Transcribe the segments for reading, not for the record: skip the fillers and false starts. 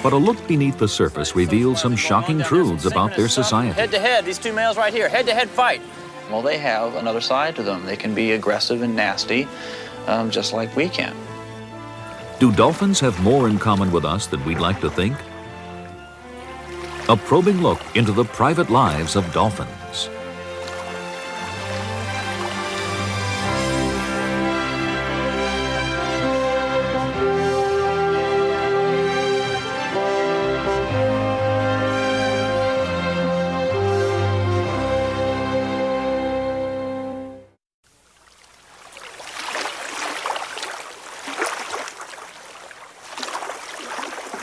But a look beneath the surface reveals some shocking truths about their society. Head to head, these two males right here, head to head fight. Well, they have another side to them. They can be aggressive and nasty, just like we can. Do dolphins have more in common with us than we'd like to think? A probing look into the private lives of dolphins.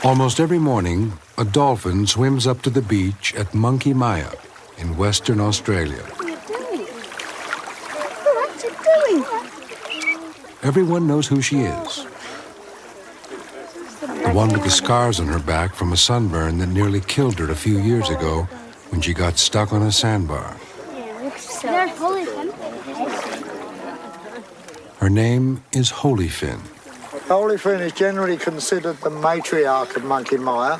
Almost every morning, a dolphin swims up to the beach at Monkey Maya in Western Australia. What's it doing? Everyone knows who she is. The one with the scars on her back from a sunburn that nearly killed her a few years ago when she got stuck on a sandbar. Her name is Holyfin. Holyfin is generally considered the matriarch of Monkey Maya.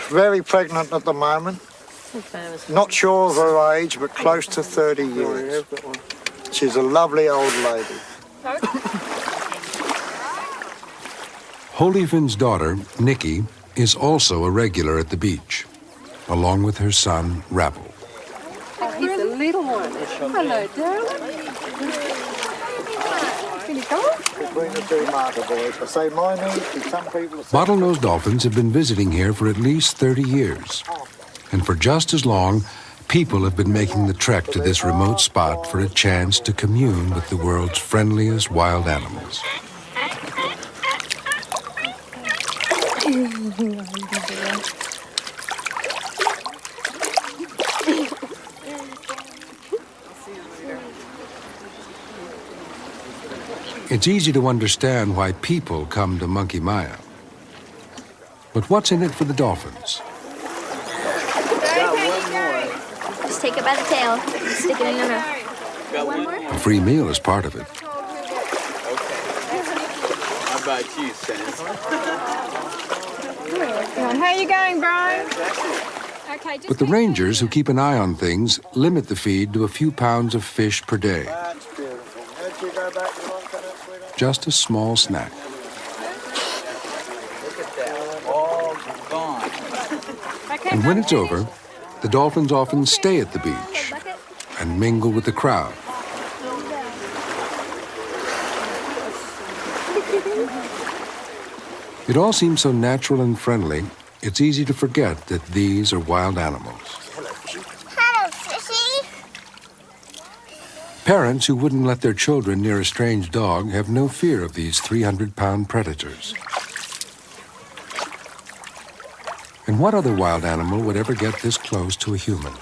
Very pregnant at the moment. Not sure of her age, but close to 30 years. She's a lovely old lady. Holyfin's daughter, Nikki, is also a regular at the beach, along with her son, Rabble. He's a little one. Hello, darling. Between the two martyr boys, I say my name, some people... Bottlenose dolphins have been visiting here for at least 30 years. And for just as long, people have been making the trek to this remote spot for a chance to commune with the world's friendliest wild animals. It's easy to understand why people come to Monkey Maya. But what's in it for the dolphins? Just take it by the tail and stick it in your mouth. One more? A free meal is part of it. How about you, Sam? How are you going, Brian? Okay, But the rangers who keep an eye on things limit the feed to a few pounds of fish per day. Just a small snack. And when it's over, the dolphins often stay at the beach and mingle with the crowd. It all seems so natural and friendly, it's easy to forget that these are wild animals. Hello, Fishy. Parents who wouldn't let their children near a strange dog have no fear of these 300-pound predators. And what other wild animal would ever get this close to a human?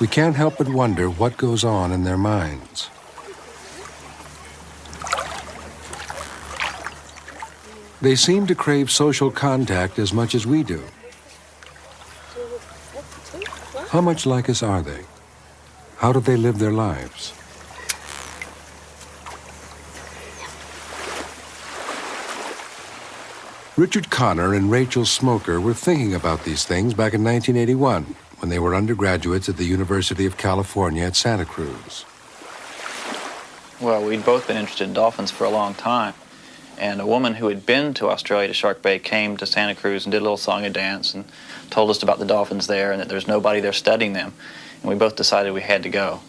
We can't help but wonder what goes on in their minds. They seem to crave social contact as much as we do. How much like us are they? How do they live their lives? Richard Connor and Rachel Smoker were thinking about these things back in 1981 when they were undergraduates at the University of California at Santa Cruz. Well, we'd both been interested in dolphins for a long time. And a woman who had been to Australia, to Shark Bay, came to Santa Cruz and did a little song and dance and told us about the dolphins there and that there's nobody there studying them. And we both decided we had to go.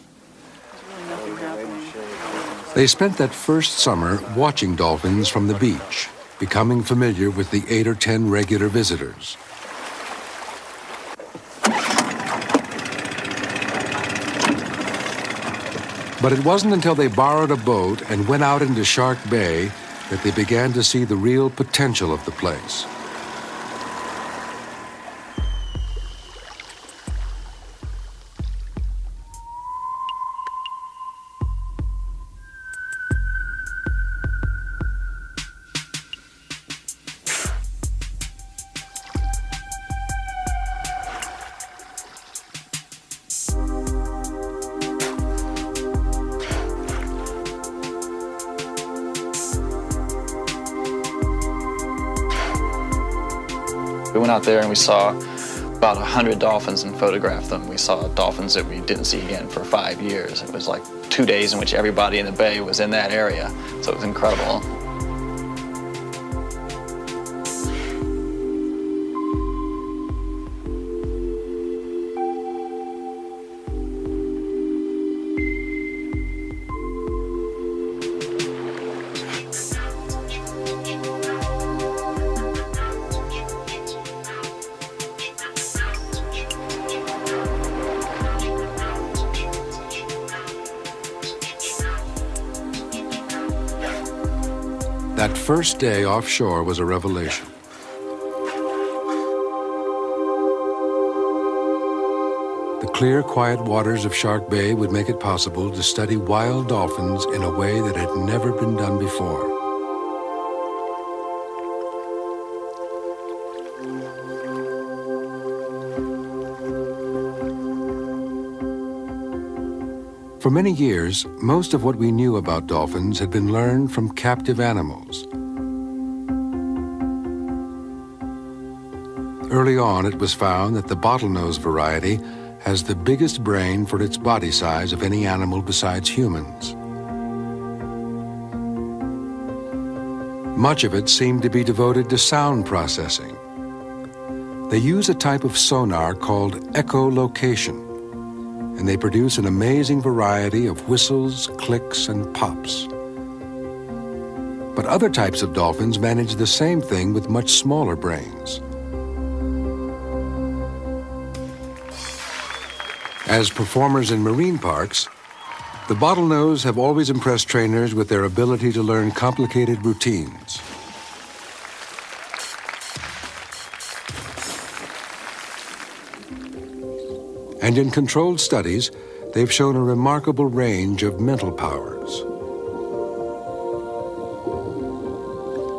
They spent that first summer watching dolphins from the beach, becoming familiar with the 8 or 10 regular visitors. But it wasn't until they borrowed a boat and went out into Shark Bay that they began to see the real potential of the place. We went out there and we saw about 100 dolphins and photographed them. We saw dolphins that we didn't see again for 5 years. It was like 2 days in which everybody in the bay was in that area, so it was incredible. That first day offshore was a revelation. The clear, quiet waters of Shark Bay would make it possible to study wild dolphins in a way that had never been done before. For many years, most of what we knew about dolphins had been learned from captive animals. Early on, it was found that the bottlenose variety has the biggest brain for its body size of any animal besides humans. Much of it seemed to be devoted to sound processing. They use a type of sonar called echolocation, and they produce an amazing variety of whistles, clicks, and pops. But other types of dolphins manage the same thing with much smaller brains. As performers in marine parks, the bottlenose have always impressed trainers with their ability to learn complicated routines. And in controlled studies, they've shown a remarkable range of mental powers.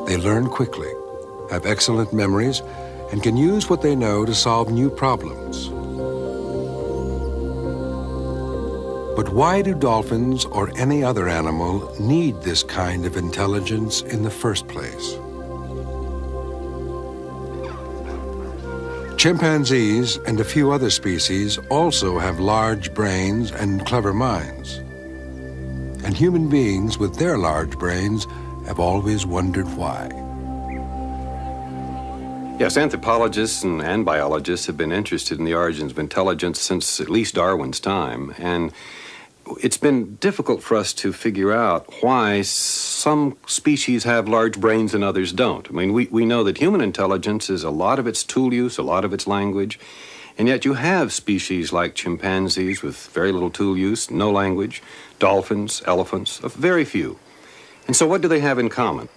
They learn quickly, have excellent memories, and can use what they know to solve new problems. But why do dolphins or any other animal need this kind of intelligence in the first place? Chimpanzees and a few other species also have large brains and clever minds. And human beings with their large brains have always wondered why. Yes, anthropologists and biologists have been interested in the origins of intelligence since at least Darwin's time. And it's been difficult for us to figure out why some species have large brains and others don't. I mean, we know that human intelligence is a lot of its tool use, a lot of its language, and yet you have species like chimpanzees with very little tool use, no language, dolphins, elephants, very few. And so what do they have in common?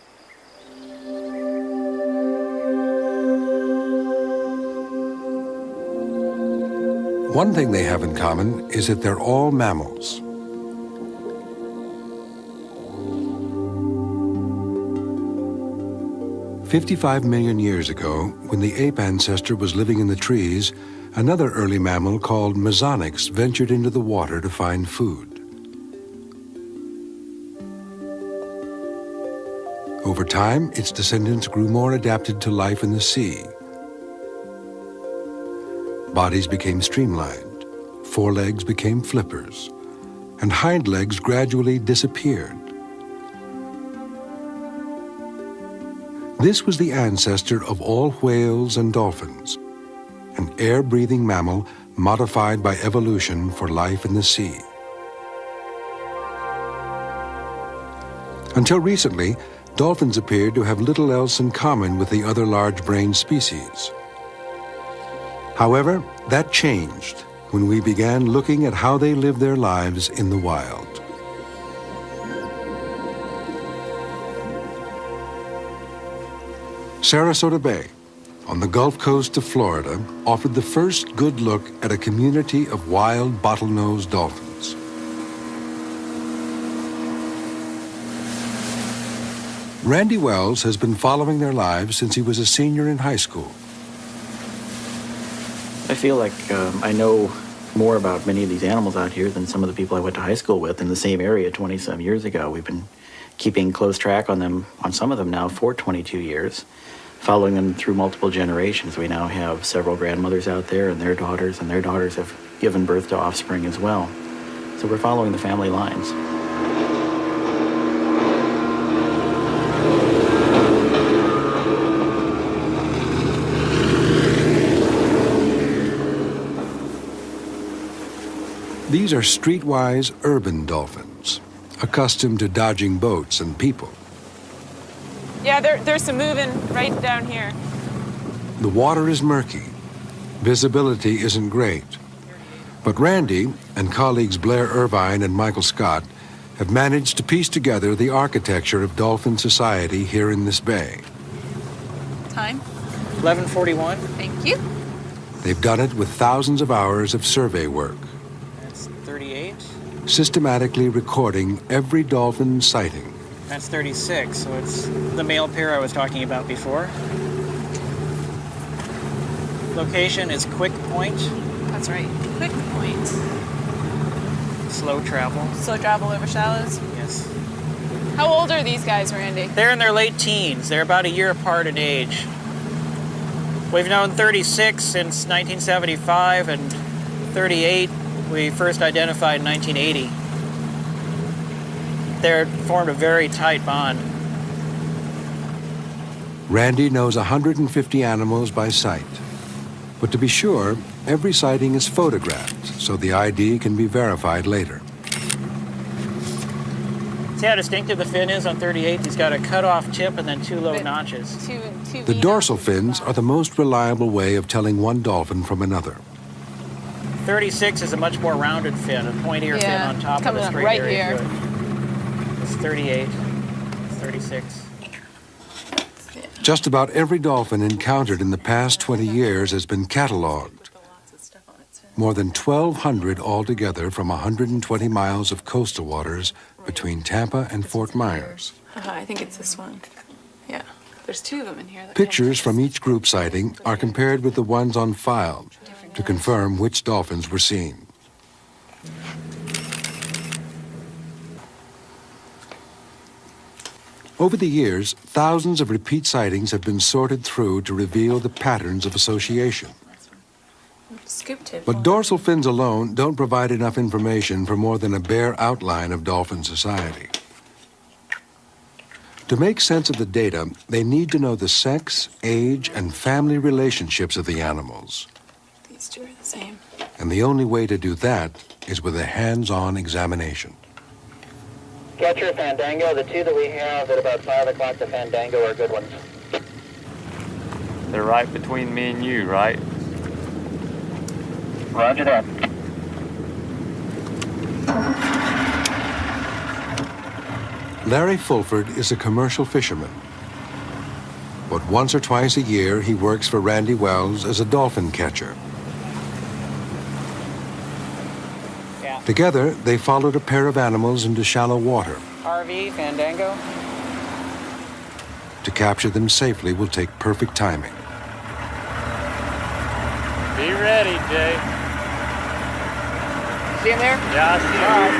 One thing they have in common is that they're all mammals. "55 million years ago, when the ape ancestor was living in the trees, another early mammal called Mesonyx ventured into the water to find food. Over time, its descendants grew more adapted to life in the sea. Bodies became streamlined, forelegs became flippers, and hind legs gradually disappeared. This was the ancestor of all whales and dolphins, an air-breathing mammal modified by evolution for life in the sea. Until recently, dolphins appeared to have little else in common with the other large-brained species. However, that changed when we began looking at how they live their lives in the wild. Sarasota Bay, on the Gulf Coast of Florida, offered the first good look at a community of wild bottlenose dolphins. Randy Wells has been following their lives since he was a senior in high school. I feel like I know more about many of these animals out here than some of the people I went to high school with in the same area 20-some years ago. We've been keeping close track on them, on some of them now, for 22 years. following them through multiple generations. We now have several grandmothers out there and their daughters have given birth to offspring as well. So we're following the family lines. These are streetwise urban dolphins, accustomed to dodging boats and people. Yeah, there's some moving right down here. The water is murky. Visibility isn't great. But Randy and colleagues Blair Irvine and Michael Scott have managed to piece together the architecture of dolphin society here in this bay. Time? 11:41. Thank you. They've done it with thousands of hours of survey work, 38. systematically recording every dolphin sighting. That's 36, so it's the male pair I was talking about before. Location is Quick Point. That's right. Quick point. Slow travel. Slow travel over shallows. Yes. How old are these guys, Randy? They're in their late teens. They're about a year apart in age. We've known 36 since 1975, and 38 we first identified in 1980. They're formed a very tight bond. Randy knows 150 animals by sight. But to be sure, every sighting is photographed, so the ID can be verified later. See how distinctive the fin is on 38? He's got a cut-off tip and then two low notches. The dorsal fins are the most reliable way of telling one dolphin from another. 36 is a much more rounded fin, a pointier fin on top of the straight right area. here. It's 38, it's 36. Just about every dolphin encountered in the past 20 years has been cataloged. More than 1,200 altogether from 120 miles of coastal waters between Tampa and Fort Myers. I think it's this one. Yeah. There's two of them in here. Pictures from each group sighting are compared with the ones on file to confirm which dolphins were seen. Over the years, thousands of repeat sightings have been sorted through to reveal the patterns of association. But dorsal fins alone don't provide enough information for more than a bare outline of dolphin society. To make sense of the data, they need to know the sex, age, and family relationships of the animals. These two are the same. And the only way to do that is with a hands-on examination. Catcher, Fandango, the two that we have at about 5 o'clock, the Fandango are good ones. They're right between me and you, right? Roger that. Larry Fulford is a commercial fisherman. But once or twice a year, he works for Randy Wells as a dolphin catcher. Together, they followed a pair of animals into shallow water. RV, Fandango. To capture them safely will take perfect timing. Be ready, Jay. See him there? Yeah, I see him. All right.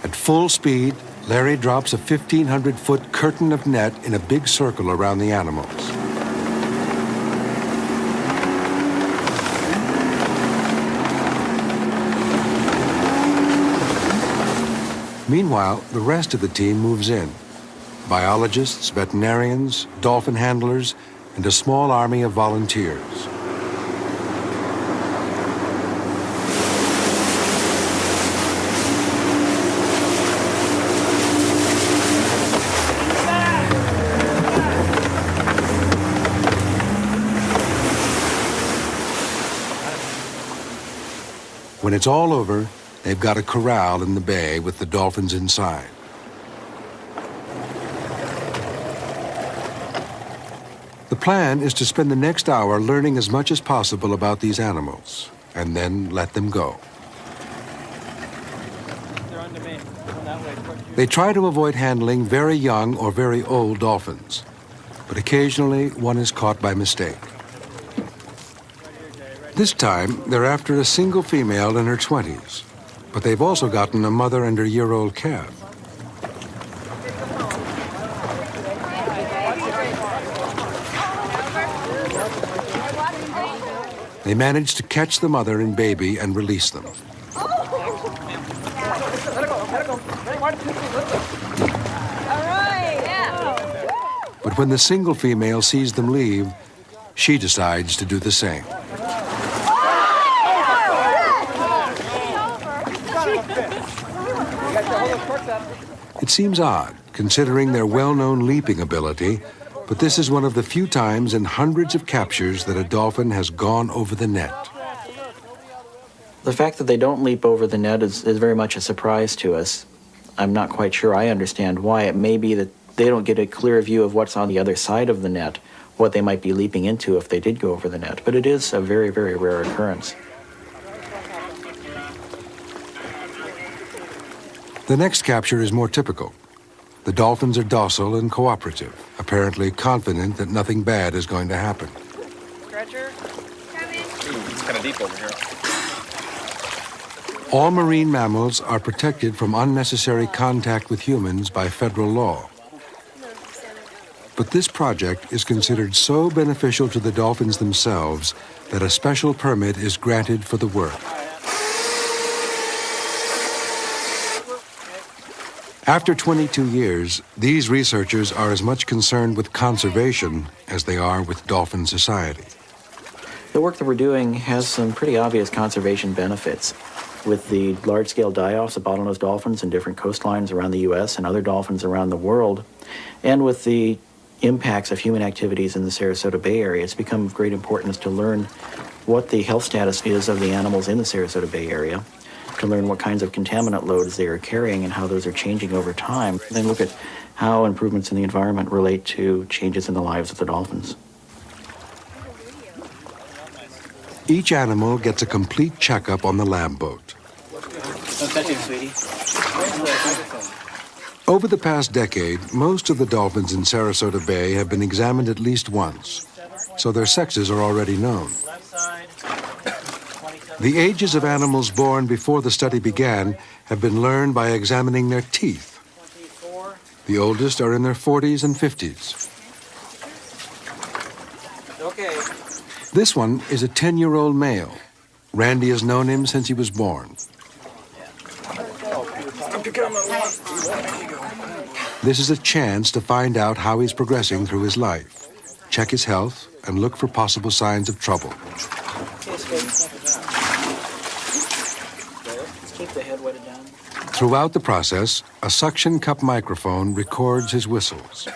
At full speed, Larry drops a 1,500-foot curtain of net in a big circle around the animals. Meanwhile, the rest of the team moves in. Biologists, veterinarians, dolphin handlers, and a small army of volunteers. When it's all over, they've got a corral in the bay with the dolphins inside. The plan is to spend the next hour learning as much as possible about these animals, and then let them go. They try to avoid handling very young or very old dolphins, but occasionally one is caught by mistake. This time, they're after a single female in her 20s, but they've also gotten a mother and her year-old calf. They managed to catch the mother and baby and release them. But when the single female sees them leave, she decides to do the same. It seems odd, considering their well-known leaping ability, but this is one of the few times in hundreds of captures that a dolphin has gone over the net. The fact that they don't leap over the net is very much a surprise to us. I'm not quite sure I understand why. It may be that they don't get a clear view of what's on the other side of the net, what they might be leaping into if they did go over the net. But it is a very, very rare occurrence. The next capture is more typical. The dolphins are docile and cooperative, apparently confident that nothing bad is going to happen. Stretcher? It's kind of deep over here. All marine mammals are protected from unnecessary contact with humans by federal law. But this project is considered so beneficial to the dolphins themselves that a special permit is granted for the work. After 22 years, these researchers are as much concerned with conservation as they are with dolphin society. The work that we're doing has some pretty obvious conservation benefits. With the large-scale die-offs of bottlenose dolphins in different coastlines around the U.S. and other dolphins around the world, and with the impacts of human activities in the Sarasota Bay Area, it's become of great importance to learn what the health status is of the animals in the Sarasota Bay Area, to learn what kinds of contaminant loads they are carrying and how those are changing over time, and then look at how improvements in the environment relate to changes in the lives of the dolphins. Each animal gets a complete checkup on the lab boat. Don't touch it, sweetie. Over the past decade, most of the dolphins in Sarasota Bay have been examined at least once, so their sexes are already known. The ages of animals born before the study began have been learned by examining their teeth. The oldest are in their 40s and 50s. Okay. This one is a 10-year-old male. Randy has known him since he was born. This is a chance to find out how he's progressing through his life, check his health, and look for possible signs of trouble. Keep the head weighted down. Throughout the process, a suction cup microphone records his whistles.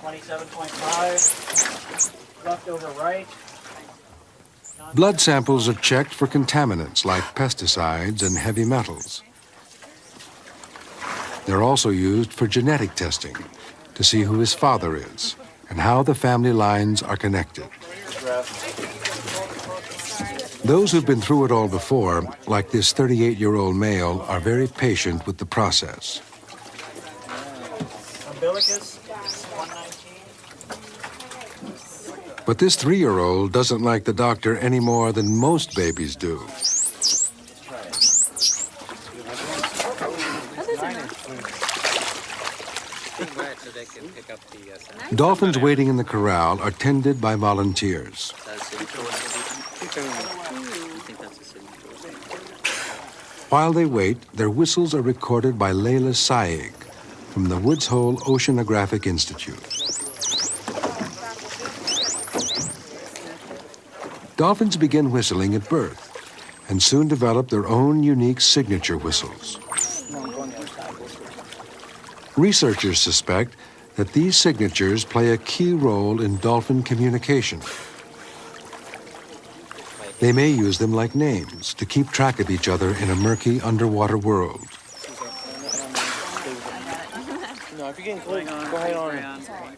27.5, left over right. Blood samples are checked for contaminants like pesticides and heavy metals. They're also used for genetic testing to see who his father is and how the family lines are connected. Those who've been through it all before, like this 38-year-old male, are very patient with the process. Umbilicus, 119. But this 3-year-old doesn't like the doctor any more than most babies do. Dolphins waiting in the corral are tended by volunteers. While they wait, their whistles are recorded by Layla Saig from the Woods Hole Oceanographic Institute. Dolphins begin whistling at birth and soon develop their own unique signature whistles. Researchers suspect that these signatures play a key role in dolphin communication. They may use them like names to keep track of each other in a murky underwater world.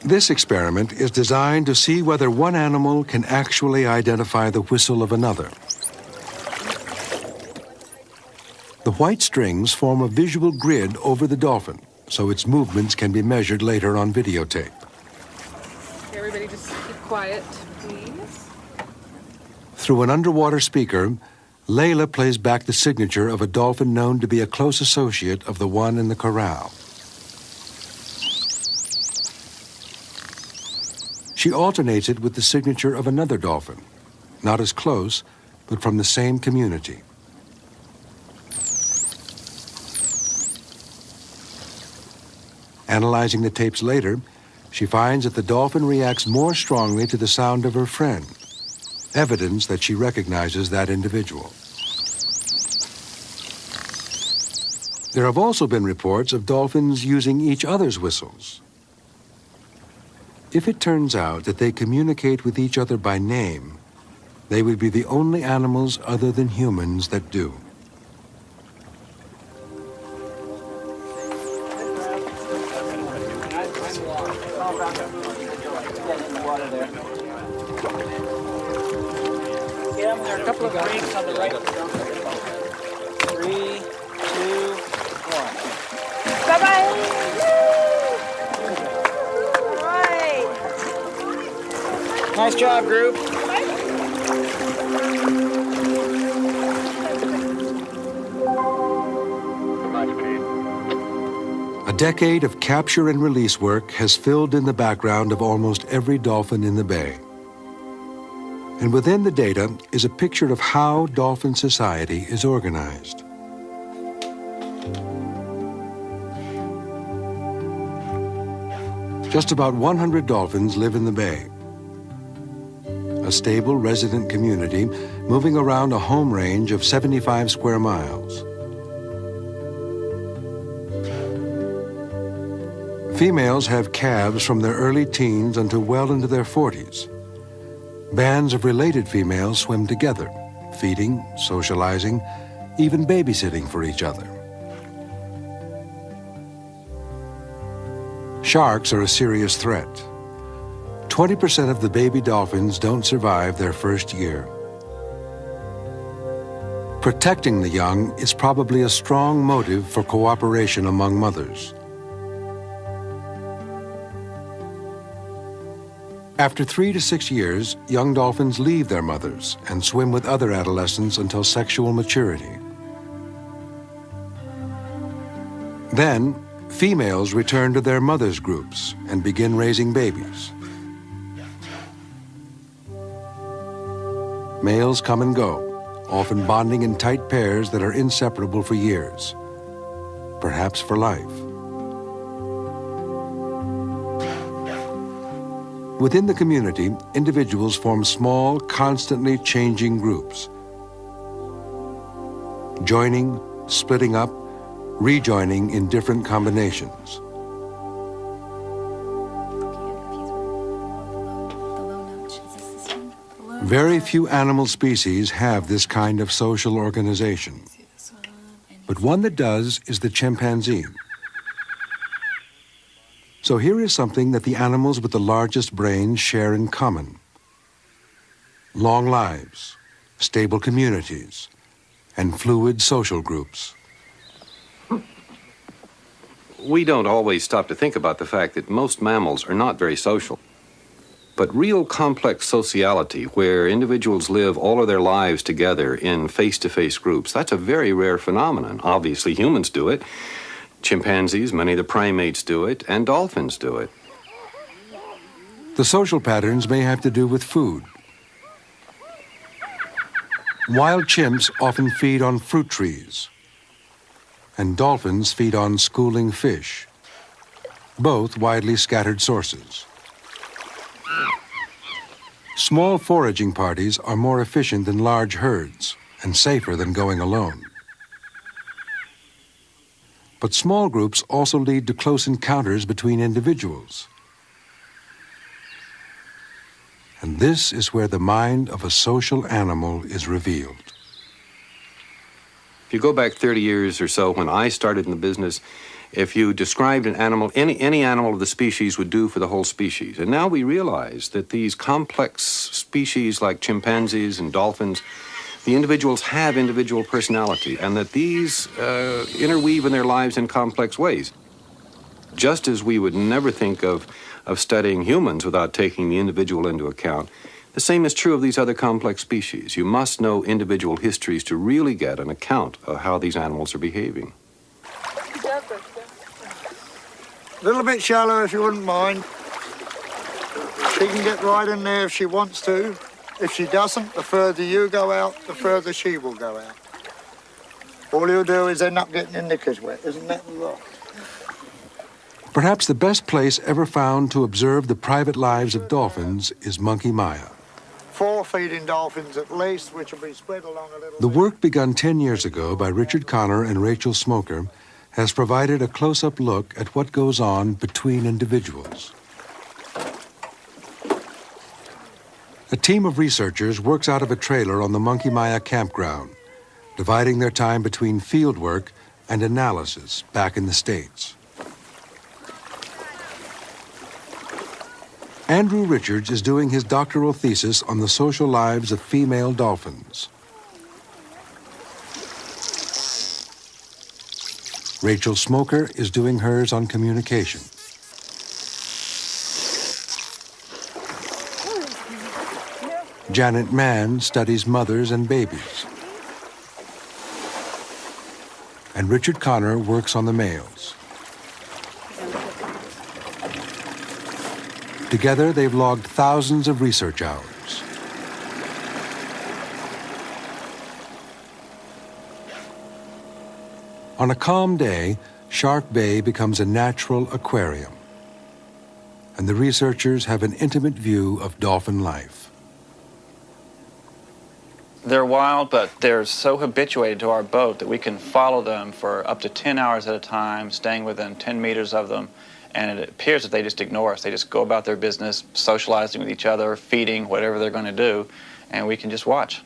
This experiment is designed to see whether one animal can actually identify the whistle of another. The white strings form a visual grid over the dolphin, so its movements can be measured later on videotape. Okay, everybody just keep quiet, please. Through an underwater speaker, Layla plays back the signature of a dolphin known to be a close associate of the one in the corral. She alternates it with the signature of another dolphin, not as close, but from the same community. Analyzing the tapes later, she finds that the dolphin reacts more strongly to the sound of her friend, evidence that she recognizes that individual. There have also been reports of dolphins using each other's whistles. If it turns out that they communicate with each other by name, they would be the only animals other than humans that do. There are a couple of breaks on the right. 3, 2, 1. Bye-bye. All right. Nice job, group. A decade of capture and release work has filled in the background of almost every dolphin in the bay. And within the data is a picture of how dolphin society is organized. Just about 100 dolphins live in the bay. A stable resident community moving around a home range of 75 square miles. Females have calves from their early teens until well into their 40s. Bands of related females swim together, feeding, socializing, even babysitting for each other. Sharks are a serious threat. 20% of the baby dolphins don't survive their first year. Protecting the young is probably a strong motive for cooperation among mothers. After 3 to 6 years, young dolphins leave their mothers and swim with other adolescents until sexual maturity. Then, females return to their mothers' groups and begin raising babies. Males come and go, often bonding in tight pairs that are inseparable for years, perhaps for life. Within the community, individuals form small, constantly changing groups. Joining, splitting up, rejoining in different combinations. Very few animal species have this kind of social organization. But one that does is the chimpanzee. So here is something that the animals with the largest brains share in common. Long lives, stable communities, and fluid social groups. We don't always stop to think about the fact that most mammals are not very social. But real complex sociality, where individuals live all of their lives together in face-to-face groups, that's a very rare phenomenon. Obviously, humans do it. Chimpanzees, many of the primates do it, and dolphins do it. The social patterns may have to do with food. Wild chimps often feed on fruit trees, and dolphins feed on schooling fish, both widely scattered sources. Small foraging parties are more efficient than large herds and safer than going alone. But small groups also lead to close encounters between individuals. And this is where the mind of a social animal is revealed. If you go back 30 years or so, when I started in the business, if you described an animal, any animal of the species would do for the whole species. And now we realize that these complex species like chimpanzees and dolphins, the individuals have individual personality, and that these interweave in their lives in complex ways. Just as we would never think of studying humans without taking the individual into account, The same is true of these other complex species. You must know individual histories to really get an account of how these animals are behaving. A little bit shallow if you wouldn't mind. She can get right in there if she wants to. If she doesn't, the further you go out, the further she will go out. All you'll do is end up getting your knickers wet, isn't that right? Perhaps the best place ever found to observe the private lives of dolphins is Monkey Maya. 4 feeding dolphins at least, which will be spread along a little. The work begun 10 years ago by Richard Conner and Rachel Smoker has provided a close-up look at what goes on between individuals. A team of researchers works out of a trailer on the Monkey Maya campground, dividing their time between field work and analysis back in the States. Andrew Richards is doing his doctoral thesis on the social lives of female dolphins. Rachel Smoker is doing hers on communication. Janet Mann studies mothers and babies. And Richard Conner works on the males. Together, they've logged thousands of research hours. On a calm day, Shark Bay becomes a natural aquarium, and the researchers have an intimate view of dolphin life. They're wild, but they're so habituated to our boat that we can follow them for up to 10 hours at a time, staying within 10 meters of them. And it appears that they just ignore us. They just go about their business, socializing with each other, feeding, whatever they're going to do, and we can just watch.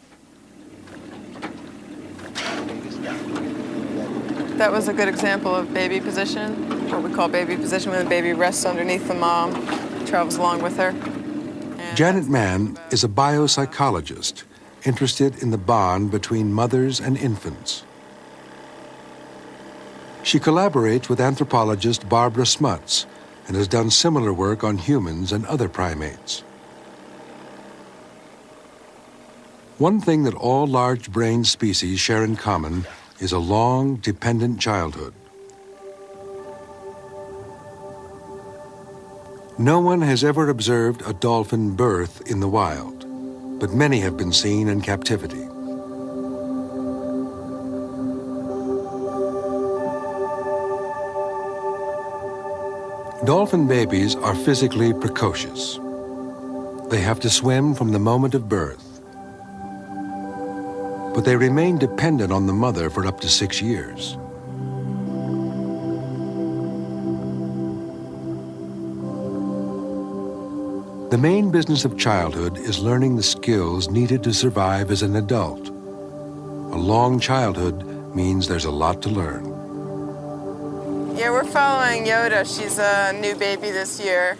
That was a good example of baby position, what we call baby position, when the baby rests underneath the mom, travels along with her. Janet Mann is a biopsychologist interested in the bond between mothers and infants. She collaborates with anthropologist Barbara Smuts and has done similar work on humans and other primates. One thing that all large-brained species share in common is a long, dependent childhood. No one has ever observed a dolphin birth in the wild, but many have been seen in captivity. Dolphin babies are physically precocious. They have to swim from the moment of birth, but they remain dependent on the mother for up to 6 years. The main business of childhood is learning the skills needed to survive as an adult. A long childhood means there's a lot to learn. Yeah, we're following Yoda. She's a new baby this year.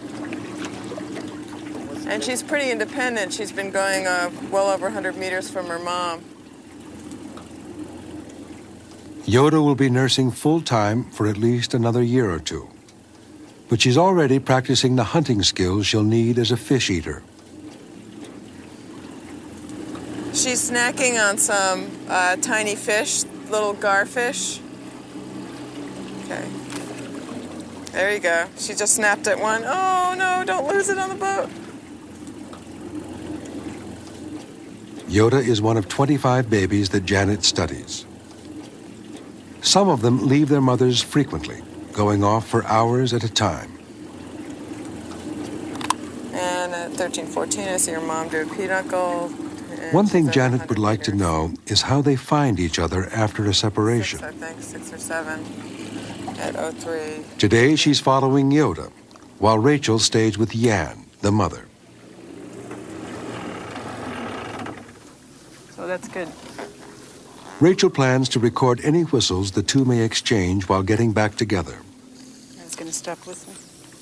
And she's pretty independent. She's been going well over 100 meters from her mom. Yoda will be nursing full-time for at least another year or two. But she's already practicing the hunting skills she'll need as a fish eater. She's snacking on some tiny fish, little garfish. Okay. There you go. She just snapped at one. Oh, no, don't lose it on the boat. Yoda is one of 25 babies that Janet studies. Some of them leave their mothers frequently, going off for hours at a time. And at 13, 14, I see her mom do a pinochle. One thing Janet would like to know is how they find each other after a separation. 6, I think, 6 or 7 at 03. Today, she's following Yoda, while Rachel stays with Yan, the mother. So that's good. Rachel plans to record any whistles the two may exchange while getting back together. I was going to stop listening.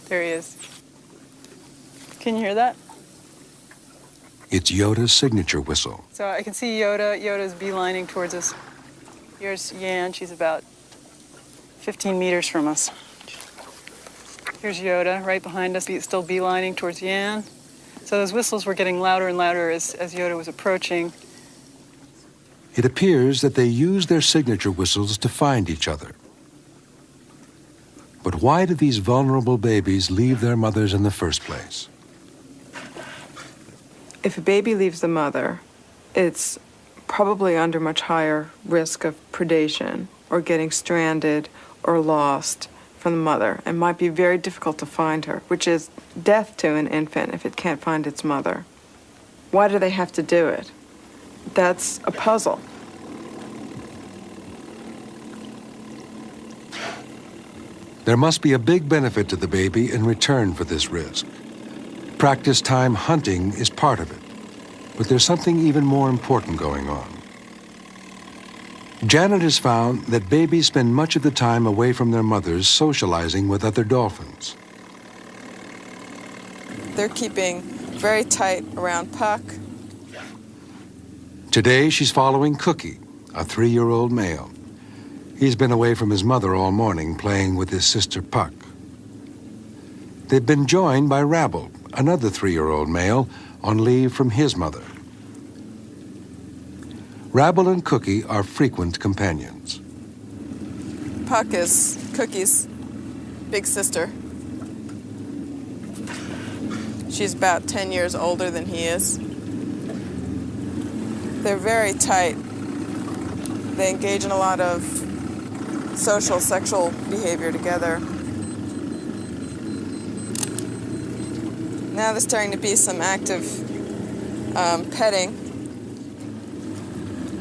There he is. Can you hear that? It's Yoda's signature whistle. So I can see Yoda. Yoda's beelining towards us. Here's Yan. She's about 15 meters from us. Here's Yoda right behind us, still beelining towards Yan. So those whistles were getting louder and louder as Yoda was approaching. It appears that they use their signature whistles to find each other. But why do these vulnerable babies leave their mothers in the first place? If a baby leaves the mother, it's probably under much higher risk of predation or getting stranded or lost from the mother, and might be very difficult to find her, which is death to an infant if it can't find its mother. Why do they have to do it? That's a puzzle. There must be a big benefit to the baby in return for this risk. Practice time hunting is part of it, but there's something even more important going on. Janet has found that babies spend much of the time away from their mothers socializing with other dolphins. They're keeping very tight around Puck. Today she's following Cookie, a 3-year-old male. He's been away from his mother all morning playing with his sister Puck. They've been joined by Rabble, another 3-year-old male, on leave from his mother. Rabble and Cookie are frequent companions. Puck is Cookie's big sister. She's about 10 years older than he is. They're very tight. They engage in a lot of social, sexual behavior together. Now there's starting to be some active petting.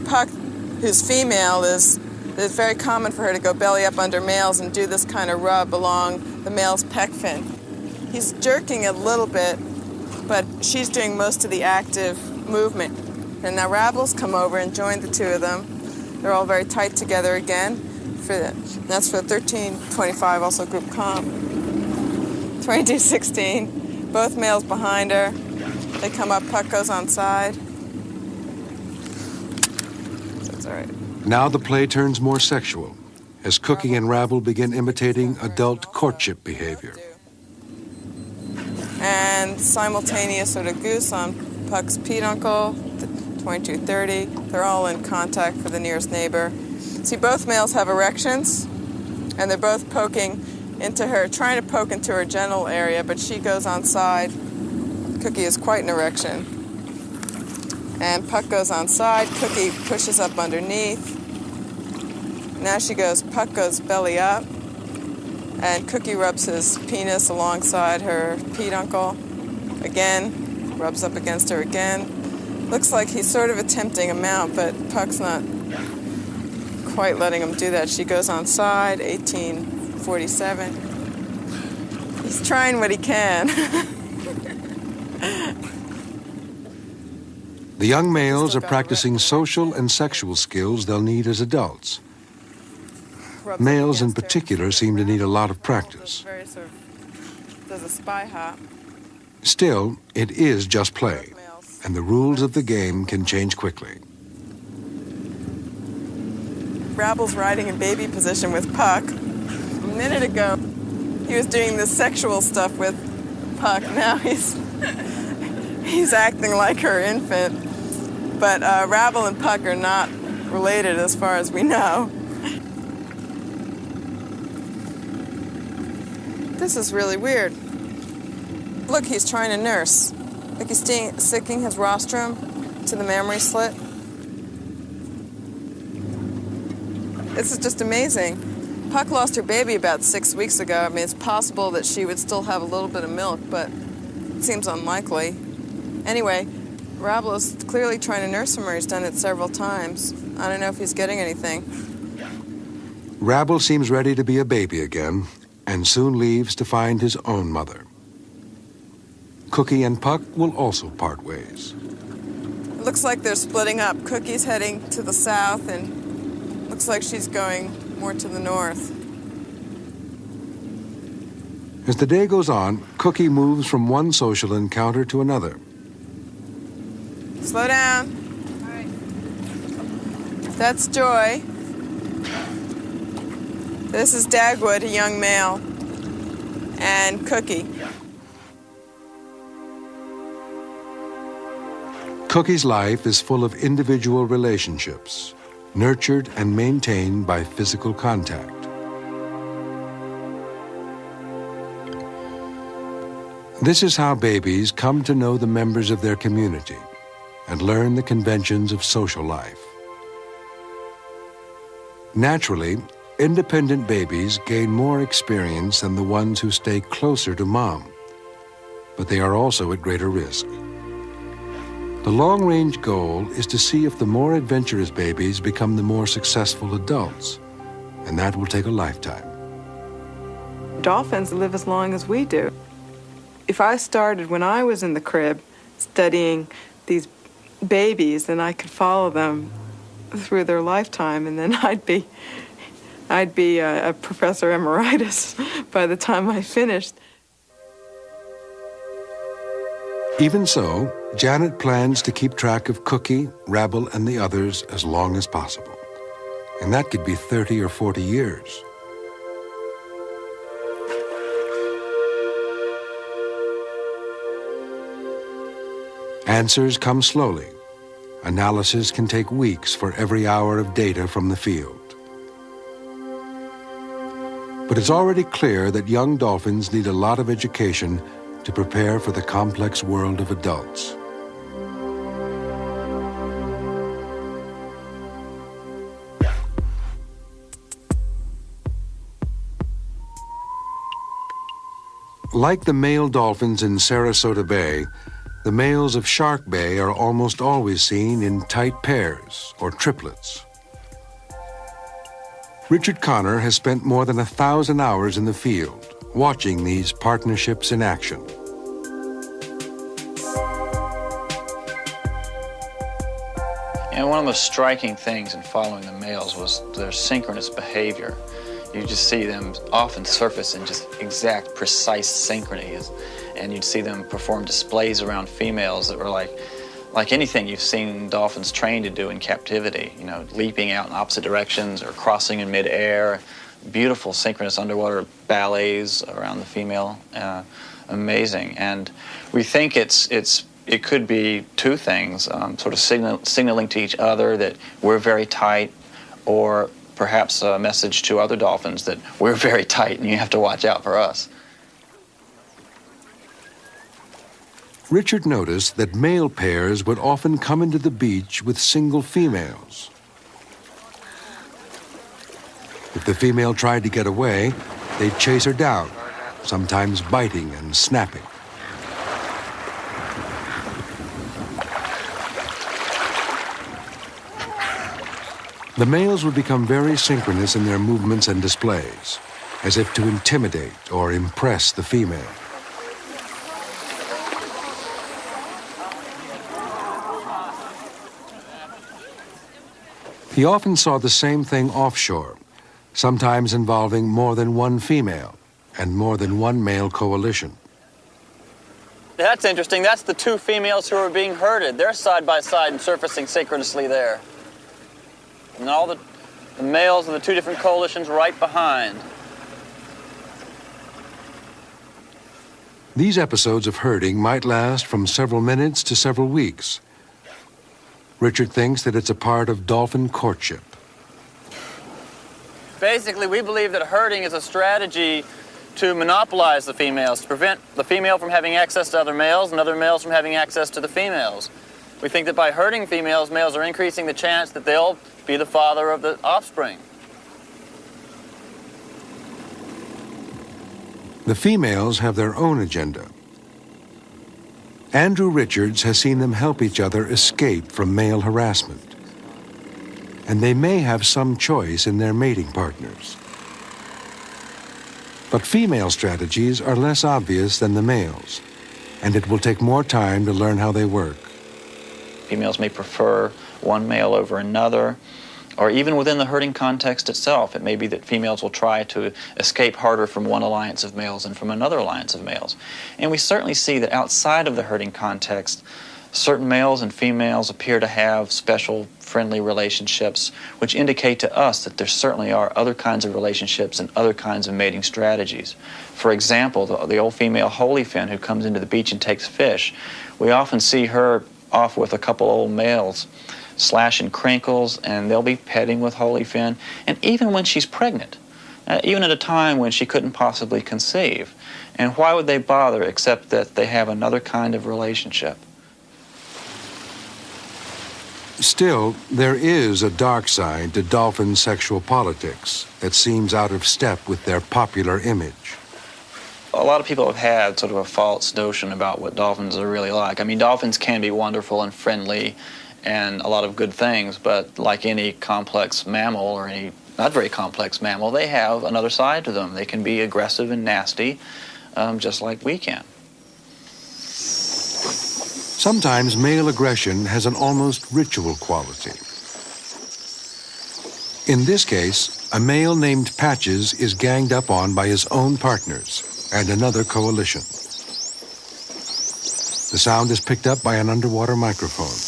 Puck, who's female, it's very common for her to go belly up under males and do this kind of rub along the male's pec fin. He's jerking a little bit, but she's doing most of the active movement. And now Rabble's come over and joined the two of them. They're all very tight together again. That's for 1325, also group comp. 2216, both males behind her. They come up, Puck goes on side. All right. Now the play turns more sexual as Cookie and Rabble begin imitating adult courtship behavior. And simultaneous sort of goose on Puck's peduncle, 2230. They're all in contact for the nearest neighbor. See, both males have erections, and they're both poking into her, trying to poke into her genital area, but she goes on side. Cookie is quite an erection. And Puck goes on side, Cookie pushes up underneath. Now she goes, Puck goes belly up, and Cookie rubs his penis alongside her peduncle. Again, rubs up against her again. Looks like he's sort of attempting a mount, but Puck's not quite letting him do that. She goes on side, 1847. He's trying what he can. The young males are practicing social and sexual skills they'll need as adults. Males in particular seem to need a lot of practice. Does a spy hop. Still, it is just play, and the rules of the game can change quickly. Rabble's riding in baby position with Puck. A minute ago, he was doing the sexual stuff with Puck. Now he's acting like her infant. But Rabble and Puck are not related as far as we know. This is really weird. Look, he's trying to nurse. Look, he's sticking his rostrum to the mammary slit. This is just amazing. Puck lost her baby about 6 weeks ago. I mean, it's possible that she would still have a little bit of milk, but it seems unlikely. Anyway, Rabble is clearly trying to nurse him, or he's done it several times. I don't know if he's getting anything. Rabble seems ready to be a baby again, and soon leaves to find his own mother. Cookie and Puck will also part ways. It looks like they're splitting up. Cookie's heading to the south, and looks like she's going more to the north. As the day goes on, Cookie moves from one social encounter to another. Slow down. All right. That's Joy. This is Dagwood, a young male, and Cookie. Cookie's life is full of individual relationships, nurtured and maintained by physical contact. This is how babies come to know the members of their community and learn the conventions of social life. Naturally, independent babies gain more experience than the ones who stay closer to mom, but they are also at greater risk. The long-range goal is to see if the more adventurous babies become the more successful adults, and that will take a lifetime. Dolphins live as long as we do. If I started when I was in the crib studying these babies, then I could follow them through their lifetime, and then I'd be a professor emeritus by the time I finished. Even so, Janet plans to keep track of Cookie, Rabble, and the others as long as possible. And that could be 30 or 40 years. Answers come slowly. Analysis can take weeks for every hour of data from the field. But it's already clear that young dolphins need a lot of education to prepare for the complex world of adults. Like the male dolphins in Sarasota Bay, the males of Shark Bay are almost always seen in tight pairs or triplets. Richard Connor has spent more than 1,000 hours in the field, watching these partnerships in action. And one of the most striking things in following the males was their synchronous behavior. You just see them often surface in just exact, precise synchrony, and you'd see them perform displays around females that were like anything you've seen dolphins trained to do in captivity, you know, leaping out in opposite directions or crossing in midair, beautiful synchronous underwater ballets around the female, amazing. And we think it could be two things, sort of signaling to each other that we're very tight, or perhaps a message to other dolphins that we're very tight and you have to watch out for us. Richard noticed that male pairs would often come into the beach with single females. If the female tried to get away, they'd chase her down, sometimes biting and snapping. The males would become very synchronous in their movements and displays, as if to intimidate or impress the female. He often saw the same thing offshore, sometimes involving more than one female and more than one male coalition. That's interesting. That's the two females who are being herded. They're side by side and surfacing synchronously there. And all the males of the two different coalitions right behind. These episodes of herding might last from several minutes to several weeks. Richard thinks that it's a part of dolphin courtship. Basically, we believe that herding is a strategy to monopolize the females, to prevent the female from having access to other males and other males from having access to the females. We think that by herding females, males are increasing the chance that they'll be the father of the offspring. The females have their own agenda. Andrew Richards has seen them help each other escape from male harassment. And they may have some choice in their mating partners. But female strategies are less obvious than the males, and it will take more time to learn how they work. Females may prefer one male over another, or even within the herding context itself, it may be that females will try to escape harder from one alliance of males than from another alliance of males. And we certainly see that outside of the herding context, certain males and females appear to have special friendly relationships, which indicate to us that there certainly are other kinds of relationships and other kinds of mating strategies. For example, the old female holyfin who comes into the beach and takes fish, we often see her off with a couple old males, slashing crinkles, and they'll be petting with Holy Fin. And even when she's pregnant, even at a time when she couldn't possibly conceive. And why would they bother except that they have another kind of relationship? Still, there is a dark side to dolphin sexual politics that seems out of step with their popular image. A lot of people have had sort of a false notion about what dolphins are really like. I mean, dolphins can be wonderful and friendly and a lot of good things, but like any complex mammal or any not very complex mammal, they have another side to them. They can be aggressive and nasty, just like we can. Sometimes male aggression has an almost ritual quality. In this case, a male named Patches is ganged up on by his own partners and another coalition. The sound is picked up by an underwater microphone.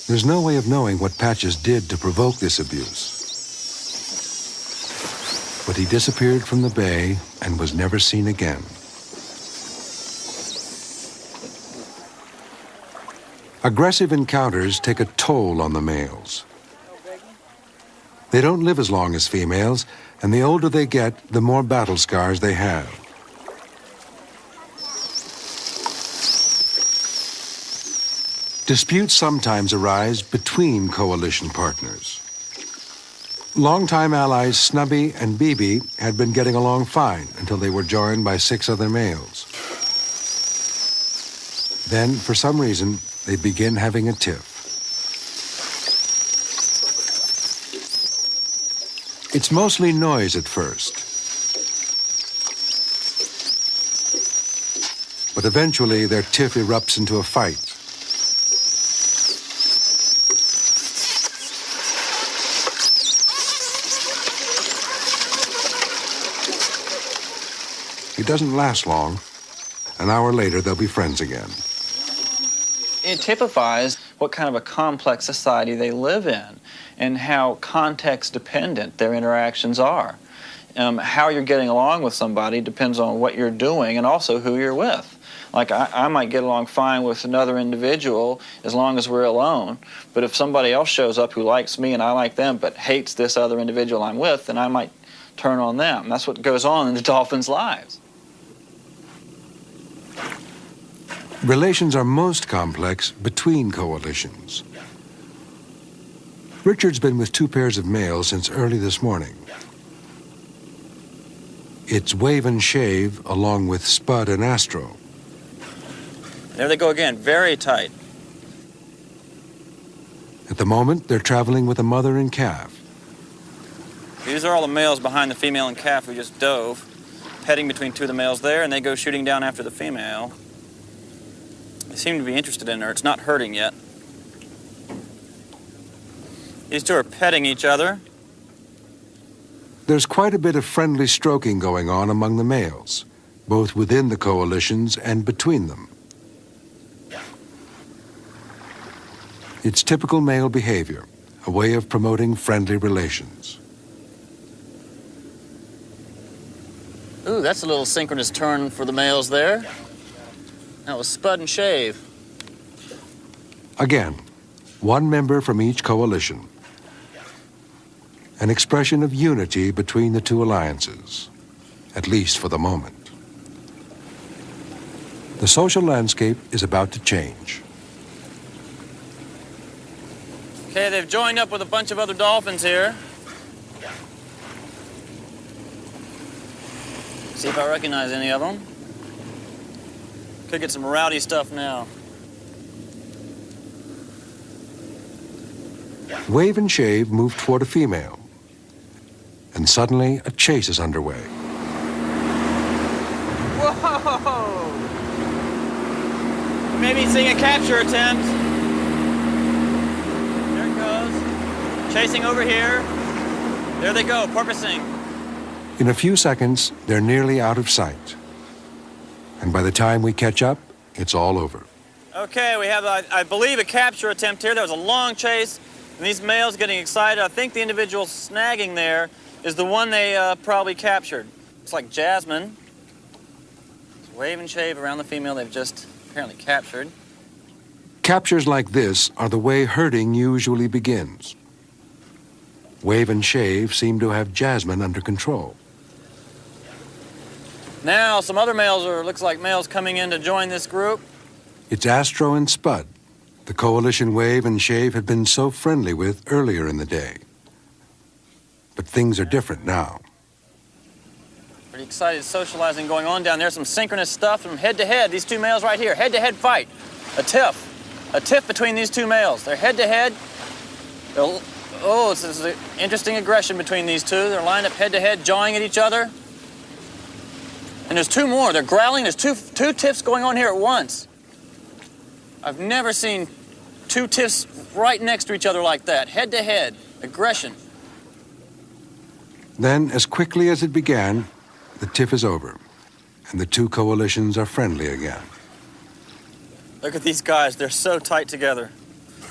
There's no way of knowing what Patches did to provoke this abuse. But he disappeared from the bay and was never seen again. Aggressive encounters take a toll on the males. They don't live as long as females, and the older they get, the more battle scars they have. Disputes sometimes arise between coalition partners. Longtime allies Snubby and BB had been getting along fine until they were joined by 6 other males. Then, for some reason, they begin having a tiff. It's mostly noise at first, but eventually their tiff erupts into a fight. It doesn't last long. An hour later, they'll be friends again. It typifies what kind of a complex society they live in and how context-dependent their interactions are. How you're getting along with somebody depends on what you're doing and also who you're with. Like, I might get along fine with another individual as long as we're alone, but if somebody else shows up who likes me and I like them but hates this other individual I'm with, then I might turn on them. That's what goes on in the dolphins' lives. Relations are most complex between coalitions. Richard's been with 2 pairs of males since early this morning. It's Wave and Shave along with Spud and Astro. There they go again, very tight. At the moment, they're traveling with a mother and calf. These are all the males behind the female and calf who just dove, petting between 2 of the males there, and they go shooting down after the female. They seem to be interested in her. It's not hurting yet. These 2 are petting each other. There's quite a bit of friendly stroking going on among the males, both within the coalitions and between them. It's typical male behavior, a way of promoting friendly relations. Ooh, that's a little synchronous turn for the males there. That was Spud and Shave. Again, 1 member from each coalition. An expression of unity between the 2 alliances, at least for the moment. The social landscape is about to change. Okay, they've joined up with a bunch of other dolphins here. See if I recognize any of them. Could get some rowdy stuff now. Wave and Shave move toward a female. And suddenly, a chase is underway. Whoa! Maybe seeing a capture attempt. There it goes. Chasing over here. There they go, porpoising. In a few seconds, they're nearly out of sight. And by the time we catch up, it's all over. Okay, we have, I believe, a capture attempt here. There was a long chase, and And these males getting excited. I think the individual snagging there is the one they probably captured. It's like Jasmine. Wave and shave around the female they've just apparently captured. Captures like this are the way herding usually begins. Wave and shave seem to have Jasmine under control. Now some other males looks like males coming in to join this group. It's Astro and Spud, the coalition Wave and Shave had been so friendly with earlier in the day. But things are different now. Pretty excited socializing going on down there. Some synchronous stuff from head to head. These two males right here, head-to-head fight. A tiff. A tiff between these two males. They're head-to-head. Oh, this is an interesting aggression between these two. They're lined up head-to-head, jawing at each other. And there's two more. They're growling. There's two tiffs going on here at once. I've never seen two tiffs right next to each other like that. Head-to-head. Aggression. Then, as quickly as it began, the tiff is over, and the two coalitions are friendly again. Look at these guys. They're so tight together.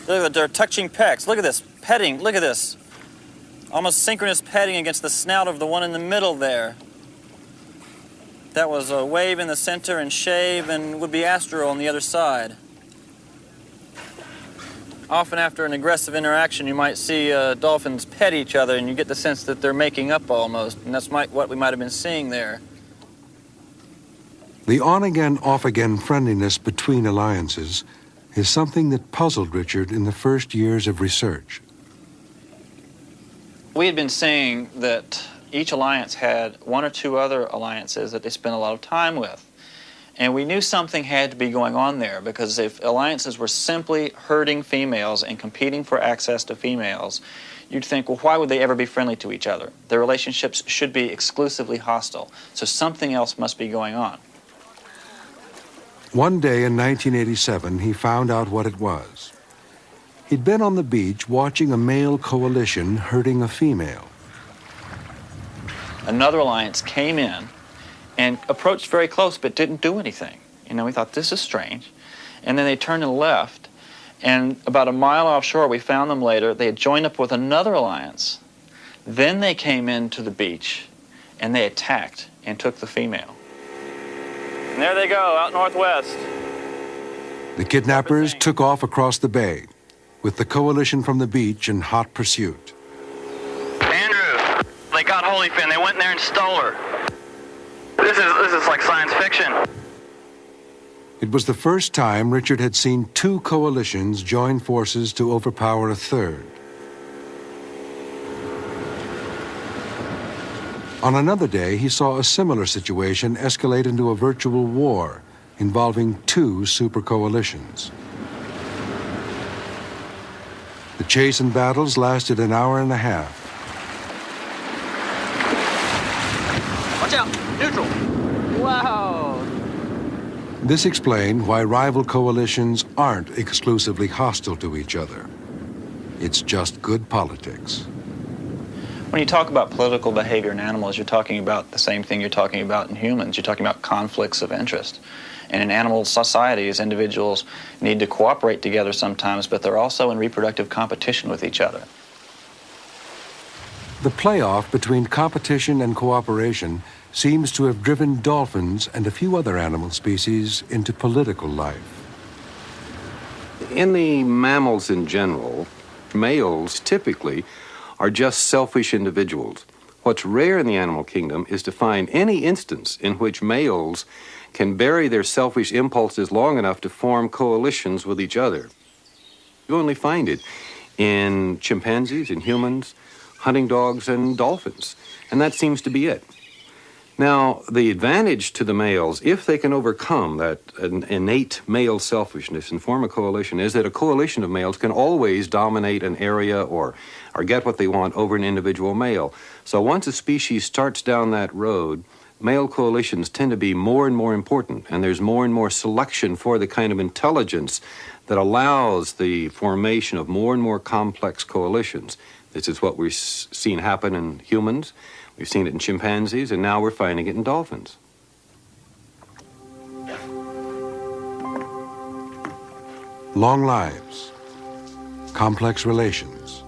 Look at they're touching pecks. Look at this. Petting. Look at this. Almost synchronous petting against the snout of the one in the middle there. That was a Wave in the center and Shave and would be Astro on the other side. Often after an aggressive interaction, you might see dolphins pet each other, and you get the sense that they're making up almost, and that's what we might have been seeing there. The on-again, off-again friendliness between alliances is something that puzzled Richard in the first years of research. We had been seeing that each alliance had one or two other alliances that they spent a lot of time with. And we knew something had to be going on there, because if alliances were simply herding females and competing for access to females, you'd think, well, why would they ever be friendly to each other? Their relationships should be exclusively hostile, so something else must be going on. One day in 1987, he found out what it was. He'd been on the beach watching a male coalition herding a female. Another alliance came in and approached very close but didn't do anything. You know, we thought, this is strange. And then they turned and left, and about a mile offshore, we found them later. They had joined up with another alliance. Then they came into the beach, and they attacked and took the female. And there they go, out northwest. The kidnappers took off across the bay, with the coalition from the beach in hot pursuit. Andrew, they got Holyfin. They went in there and stole her. This is like science fiction. It was the first time Richard had seen two coalitions join forces to overpower a third. On another day, he saw a similar situation escalate into a virtual war involving two super coalitions. The chase and battles lasted an hour and a half. Watch out! Neutral! Wow! This explained why rival coalitions aren't exclusively hostile to each other. It's just good politics. When you talk about political behavior in animals, you're talking about the same thing you're talking about in humans. You're talking about conflicts of interest. And in animal societies, individuals need to cooperate together sometimes, but they're also in reproductive competition with each other. The playoff between competition and cooperation seems to have driven dolphins and a few other animal species into political life. In the mammals in general, males typically are just selfish individuals. What's rare in the animal kingdom is to find any instance in which males can bury their selfish impulses long enough to form coalitions with each other. You only find it in chimpanzees, in humans, hunting dogs, and dolphins, and that seems to be it. Now, the advantage to the males, if they can overcome that innate male selfishness and form a coalition, is that a coalition of males can always dominate an area or get what they want over an individual male. So once a species starts down that road, male coalitions tend to be more and more important, and there's more and more selection for the kind of intelligence that allows the formation of more and more complex coalitions. This is what we've seen happen in humans. We've seen it in chimpanzees, and now we're finding it in dolphins. Long lives, complex relations,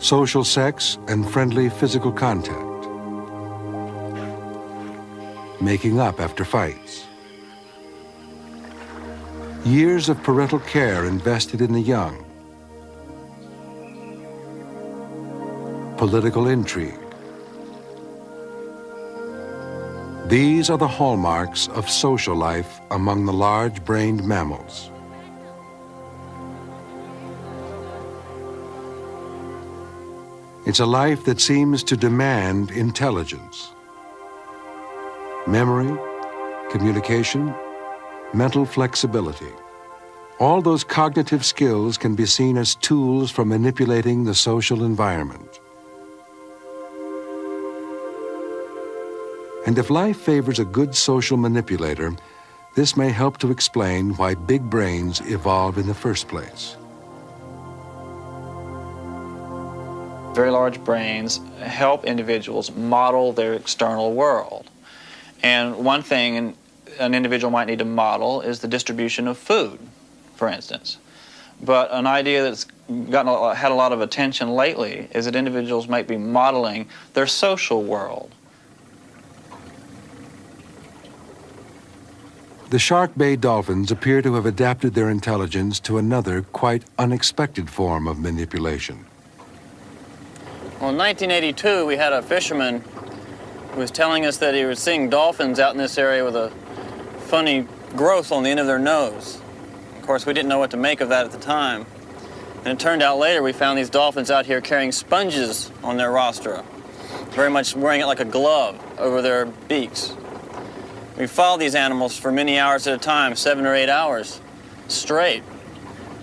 social sex and friendly physical contact, making up after fights, years of parental care invested in the young, political intrigue. These are the hallmarks of social life among the large-brained mammals. It's a life that seems to demand intelligence, memory, communication, mental flexibility. All those cognitive skills can be seen as tools for manipulating the social environment. And if life favors a good social manipulator, this may help to explain why big brains evolve in the first place. Very large brains help individuals model their external world. And one thing an individual might need to model is the distribution of food, for instance. But an idea that's had a lot of attention lately is that individuals might be modeling their social world. The Shark Bay dolphins appear to have adapted their intelligence to another, quite unexpected form of manipulation. Well, in 1982, we had a fisherman who was telling us that he was seeing dolphins out in this area with a funny growth on the end of their nose. Of course, we didn't know what to make of that at the time. And it turned out later we found these dolphins out here carrying sponges on their rostra, very much wearing it like a glove over their beaks. We followed these animals for many hours at a time, 7 or 8 hours straight.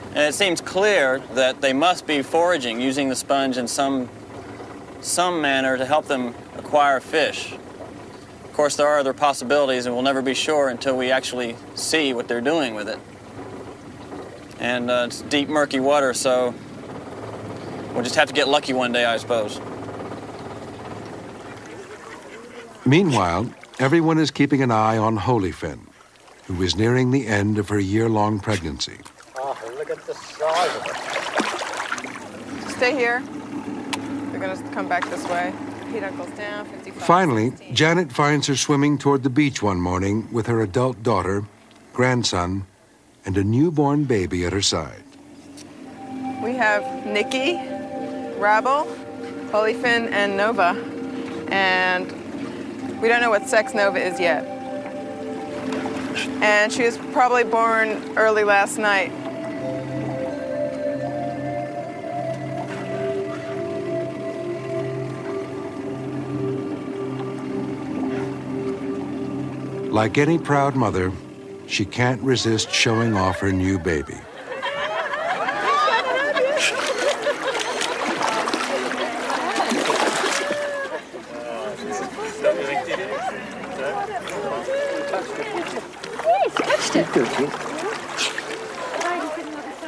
And it seems clear that they must be foraging, using the sponge in some manner to help them acquire fish. Of course, there are other possibilities, and we'll never be sure until we actually see what they're doing with it. And it's deep, murky water, so we'll just have to get lucky one day, I suppose. Meanwhile, everyone is keeping an eye on Holyfin, who is nearing the end of her year-long pregnancy. Oh, look at the size of it. Stay here. They're going to come back this way. Pedicles down, 55. Finally, 16. Janet finds her swimming toward the beach one morning with her adult daughter, grandson, and a newborn baby at her side. We have Nikki, Rabble, Holyfin, and Nova. And we don't know what sex Nova is yet. And she was probably born early last night. Like any proud mother, she can't resist showing off her new baby.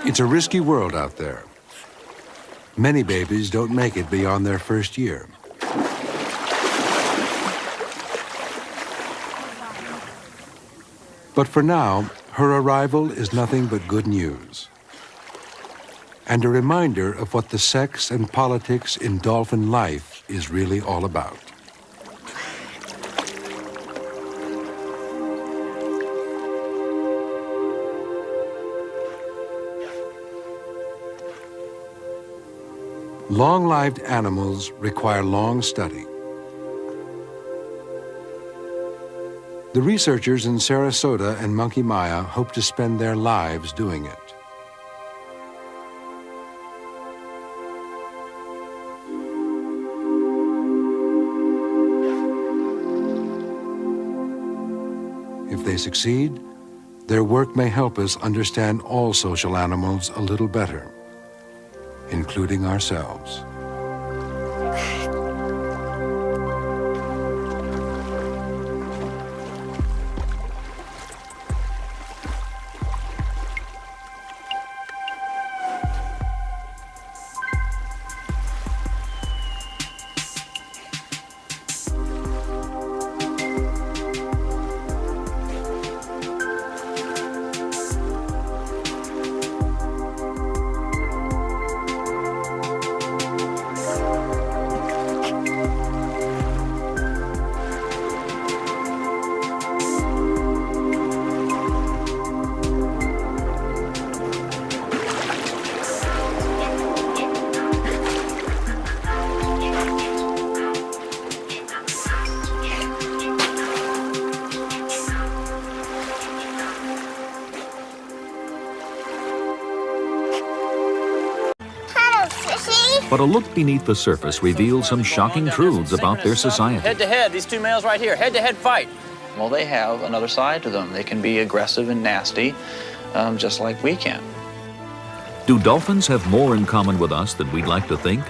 It's a risky world out there. Many babies don't make it beyond their first year. But for now, her arrival is nothing but good news, and a reminder of what the sex and politics in dolphin life is really all about. Long-lived animals require long study. The researchers in Sarasota and Monkey Maya hope to spend their lives doing it. If they succeed, their work may help us understand all social animals a little better, including ourselves. But a look beneath the surface reveals some shocking truths about their society. Head to head, these two males right here, head to head fight. Well, they have another side to them. They can be aggressive and nasty, just like we can. Do dolphins have more in common with us than we'd like to think?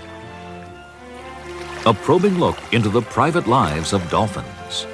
A probing look into the private lives of dolphins.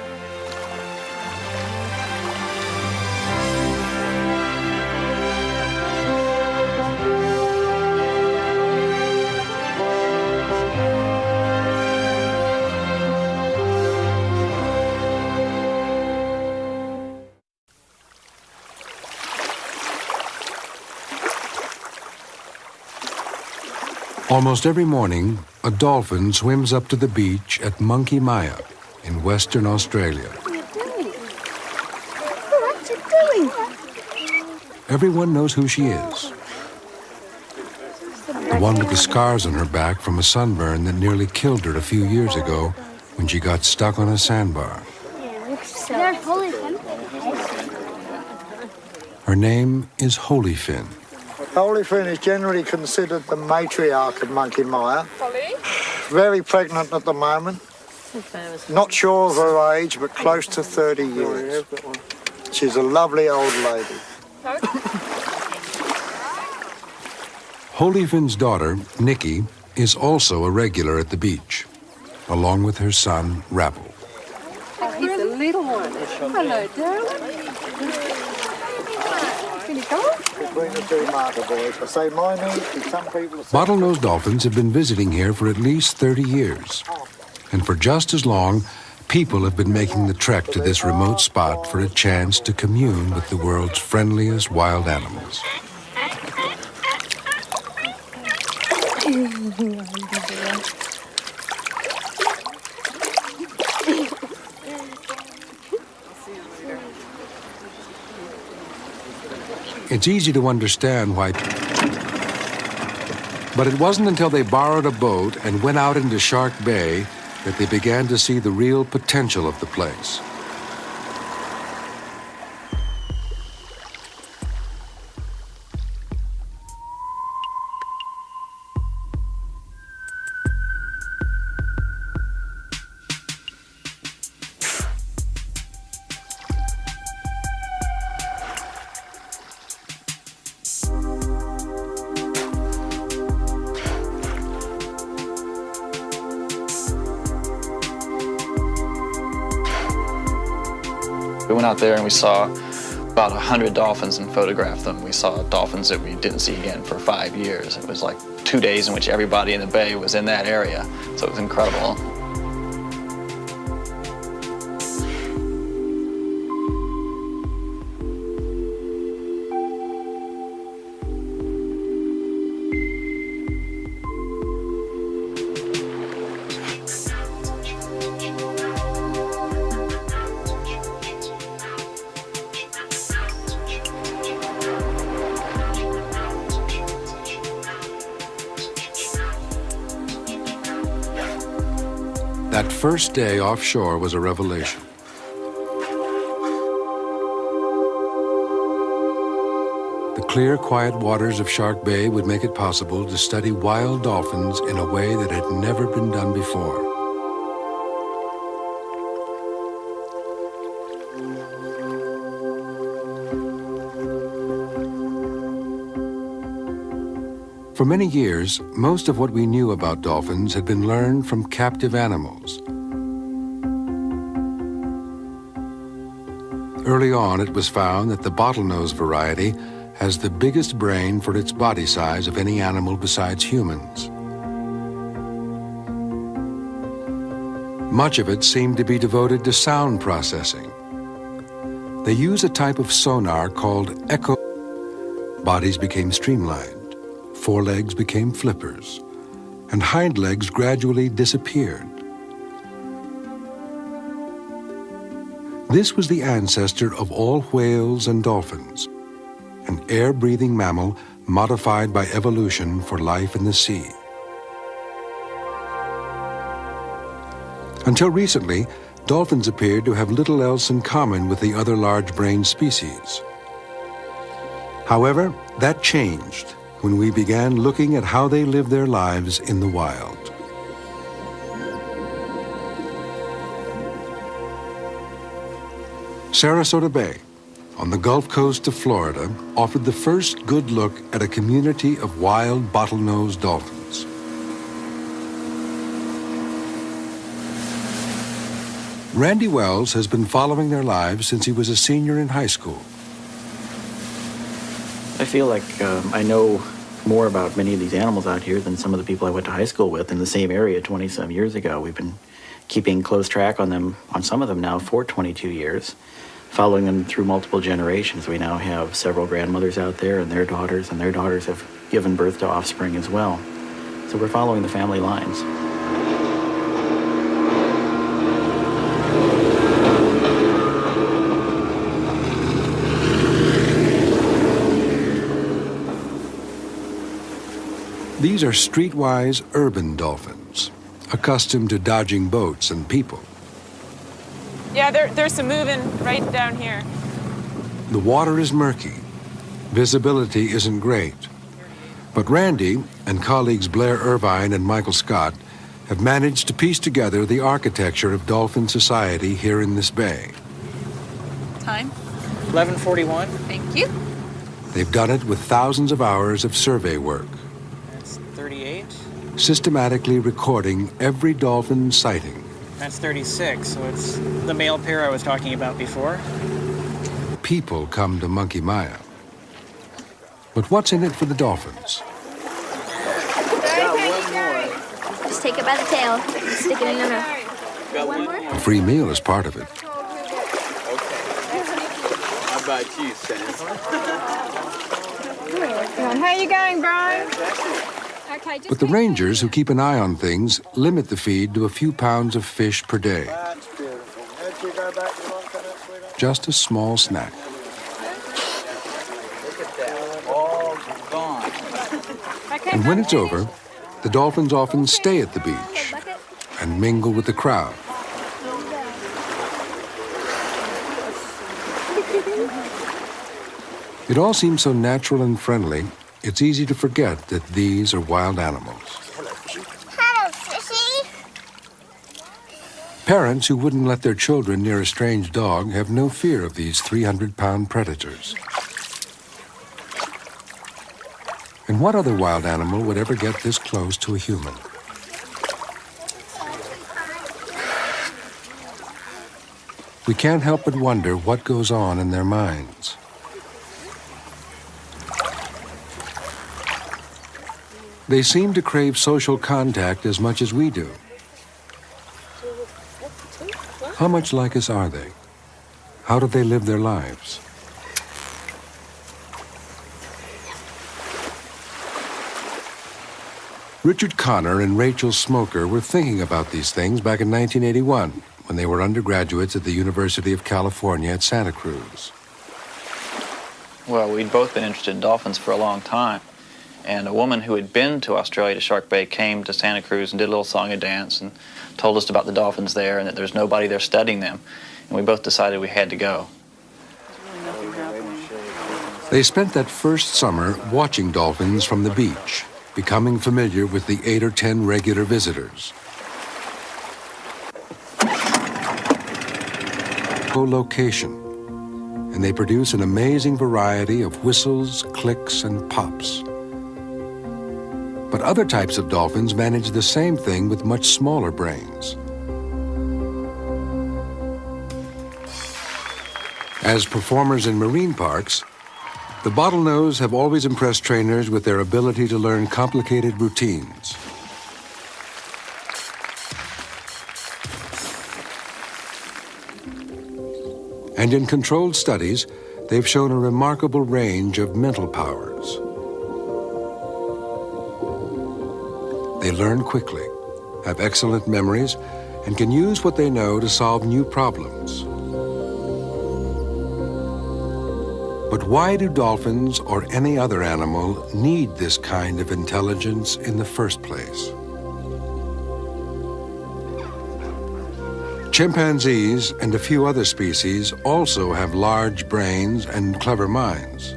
Almost every morning, a dolphin swims up to the beach at Monkey Maya in Western Australia. What are you doing? Everyone knows who she is. The one with the scars on her back from a sunburn that nearly killed her a few years ago when she got stuck on a sandbar. They're Holyfin. Her name is Holyfin. Holyfin is generally considered the matriarch of Monkey Maya. Very pregnant at the moment. Not sure of her age, but close to 30 years. She's a lovely old lady. Holyfin's daughter, Nikki, is also a regular at the beach, along with her son, Rabble. He's a little one. Hello, darling. Can you come? Between the two marker boys, I say my name to some people. Bottlenose dolphins have been visiting here for at least 30 years. And for just as long, people have been making the trek to this remote spot for a chance to commune with the world's friendliest wild animals. It's easy to understand why. But it wasn't until they borrowed a boat and went out into Shark Bay that they began to see the real potential of the place. We went out there and we saw about 100 dolphins and photographed them. We saw dolphins that we didn't see again for 5 years. It was like 2 days in which everybody in the bay was in that area, so it was incredible. That first day offshore was a revelation. The clear, quiet waters of Shark Bay would make it possible to study wild dolphins in a way that had never been done before. For many years, most of what we knew about dolphins had been learned from captive animals. Early on, it was found that the bottlenose variety has the biggest brain for its body size of any animal besides humans. Much of it seemed to be devoted to sound processing. They use a type of sonar called echo. Bodies became streamlined. Forelegs became flippers, and hind legs gradually disappeared. This was the ancestor of all whales and dolphins, an air-breathing mammal modified by evolution for life in the sea. Until recently, dolphins appeared to have little else in common with the other large-brained species. However, that changed when we began looking at how they live their lives in the wild. Sarasota Bay, on the Gulf Coast of Florida, offered the first good look at a community of wild bottlenose dolphins. Randy Wells has been following their lives since he was a senior in high school. I feel like I know more about many of these animals out here than some of the people I went to high school with in the same area 20-some years ago. We've been keeping close track on them, on some of them now, for 22 years, following them through multiple generations. We now have several grandmothers out there and their daughters have given birth to offspring as well. So we're following the family lines. These are streetwise urban dolphins, accustomed to dodging boats and people. Yeah, there's some moving right down here. The water is murky. Visibility isn't great. But Randy and colleagues Blair Irvine and Michael Scott have managed to piece together the architecture of dolphin society here in this bay. Time? 11:41. Thank you. They've done it with thousands of hours of survey work, 38. systematically recording every dolphin sighting. That's 36, so it's the male pair I was talking about before. People come to Monkey Maya. But what's in it for the dolphins? Just take it by the tail and stick it in your mouth. One more? A free meal is part of it. How about you, Sam? How you going, Brian? Okay, But the rangers who keep an eye on things limit the feed to a few pounds of fish per day. Just a small snack. And when it's over, the dolphins often stay at the beach and mingle with the crowd. It all seems so natural and friendly, it's easy to forget that these are wild animals. Hello, Sissy. Parents who wouldn't let their children near a strange dog have no fear of these 300-pound predators. And what other wild animal would ever get this close to a human? We can't help but wonder what goes on in their minds. They seem to crave social contact as much as we do. How much like us are they? How do they live their lives? Richard Connor and Rachel Smoker were thinking about these things back in 1981 when they were undergraduates at the University of California at Santa Cruz. Well, we'd both been interested in dolphins for a long time. And a woman who had been to Australia, to Shark Bay, came to Santa Cruz and did a little song and dance and told us about the dolphins there and that there's nobody there studying them. And we both decided we had to go. They spent that first summer watching dolphins from the beach, becoming familiar with the 8 or 10 regular visitors. Co-location, and they produce an amazing variety of whistles, clicks, and pops. But other types of dolphins manage the same thing with much smaller brains. As performers in marine parks, the bottlenose have always impressed trainers with their ability to learn complicated routines. And in controlled studies, they've shown a remarkable range of mental powers. They learn quickly, have excellent memories, and can use what they know to solve new problems. But why do dolphins or any other animal need this kind of intelligence in the first place? Chimpanzees and a few other species also have large brains and clever minds.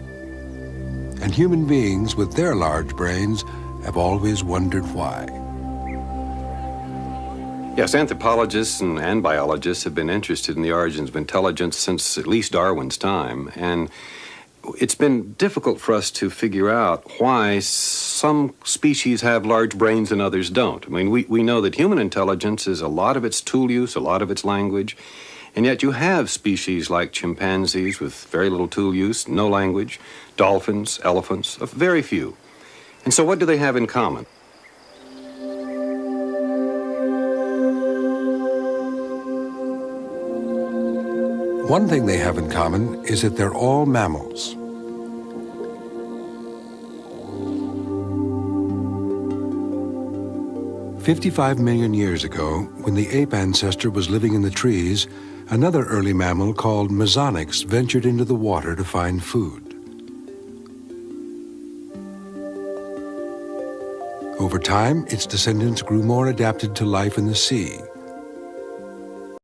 And human beings with their large brains have always wondered why. Yes, anthropologists and biologists have been interested in the origins of intelligence since at least Darwin's time. And it's been difficult for us to figure out why some species have large brains and others don't. I mean, we know that human intelligence is a lot of its tool use, a lot of its language, and yet you have species like chimpanzees with very little tool use, no language, dolphins, elephants, very few. And so what do they have in common? One thing they have in common is that they're all mammals. "55 million years ago, when the ape ancestor was living in the trees, another early mammal called Mesonyx ventured into the water to find food. Over time, its descendants grew more adapted to life in the sea.